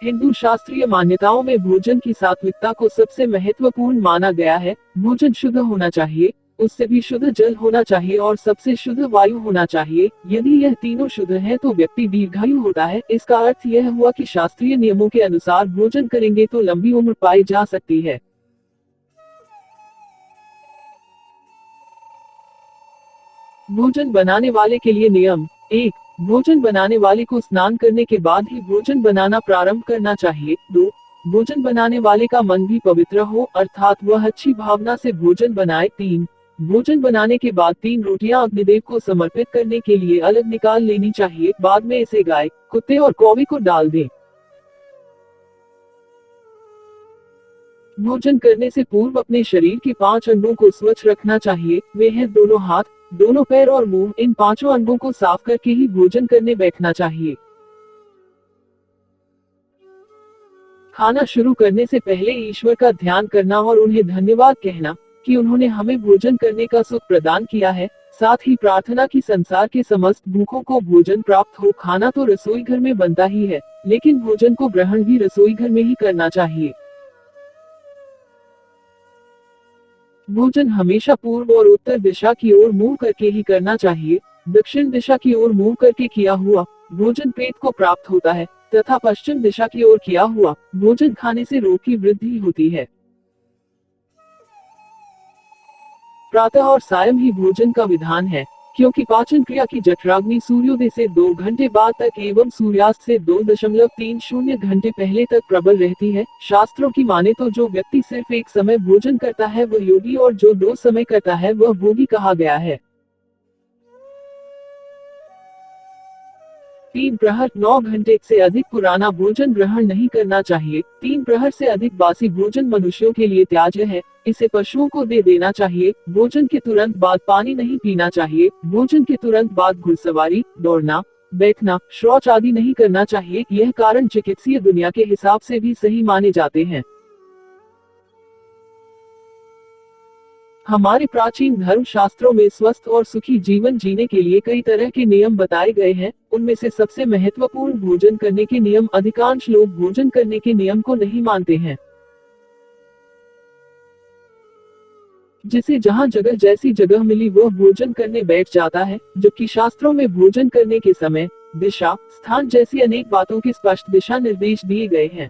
हिंदू शास्त्रीय मान्यताओं में भोजन की सात्विकता को सबसे महत्वपूर्ण माना गया है। भोजन शुद्ध होना चाहिए, उससे भी शुद्ध जल होना चाहिए और सबसे शुद्ध वायु होना चाहिए। यदि यह तीनों शुद्ध हैं तो व्यक्ति दीर्घायु होता है। इसका अर्थ यह हुआ कि शास्त्रीय नियमों के अनुसार भोजन करेंगे तो लंबी उम्र पाई जा सकती है। भोजन बनाने वाले के लिए नियम। 1. भोजन बनाने वाले को स्नान करने के बाद ही भोजन बनाना प्रारंभ करना चाहिए। 2. भोजन बनाने वाले का मन भी पवित्र हो, अर्थात वह अच्छी भावना से भोजन बनाए। 3. भोजन बनाने के बाद 3 रोटियां अग्निदेव को समर्पित करने के लिए अलग निकाल लेनी चाहिए, बाद में इसे गाय, कुत्ते और कौवे को डाल दें। भोजन करने से पूर्व अपने शरीर के 5 अंगों को स्वच्छ रखना चाहिए। वे हैं दोनों हाथ, दोनों पैर और मुंह। इन पांचों अंगों को साफ करके ही भोजन करने बैठना चाहिए। खाना शुरू करने से पहले ईश्वर का ध्यान करना और उन्हें धन्यवाद कहना कि उन्होंने हमें भोजन करने का सुख प्रदान किया है। साथ ही प्रार्थना की संसार के समस्त भूखों को भोजन प्राप्त हो। खाना तो रसोई घर में बनता ही है, लेकिन भोजन को ग्रहण भी रसोई घर में ही करना चाहिए। भोजन हमेशा पूर्व और उत्तर दिशा की ओर मुंह करके ही करना चाहिए। दक्षिण दिशा की ओर मुंह करके किया हुआ भोजन पेट को प्राप्त होता है तथा पश्चिम दिशा की ओर किया हुआ भोजन खाने से रोग की वृद्धि होती है। प्रातः और सायं ही भोजन का विधान है, क्योंकि पाचन क्रिया की जठराग्नि सूर्योदय से 2 घंटे बाद तक एवं सूर्यास्त से 2.30 घंटे पहले तक प्रबल रहती है। शास्त्रों की माने तो जो व्यक्ति सिर्फ एक समय भोजन करता है वह योगी और जो 2 समय करता है वह भोगी कहा गया है। 3 प्रहर 9 घंटे से अधिक पुराना भोजन ग्रहण नहीं करना चाहिए। 3 प्रहर से अधिक बासी भोजन मनुष्यों के लिए त्याज्य है, इसे पशुओं को दे देना चाहिए। भोजन के तुरंत बाद पानी नहीं पीना चाहिए। भोजन के तुरंत बाद घुड़सवारी, दौड़ना, बैठना, शौच आदि नहीं करना चाहिए। यह कारण चिकित्सीय दुनिया के हिसाब से भी सही माने जाते हैं। हमारे प्राचीन धर्म शास्त्रों में स्वस्थ और सुखी जीवन जीने के लिए कई तरह के नियम बताए गए हैं। उनमें से सबसे महत्वपूर्ण भोजन करने के नियम। अधिकांश लोग भोजन करने के नियम को नहीं मानते हैं। जिसे जहाँ जगह जैसी जगह मिली वह भोजन करने बैठ जाता है, जबकि शास्त्रों में भोजन करने के समय, दिशा, स्थान जैसी अनेक बातों के स्पष्ट दिशा निर्देश दिए गए हैं।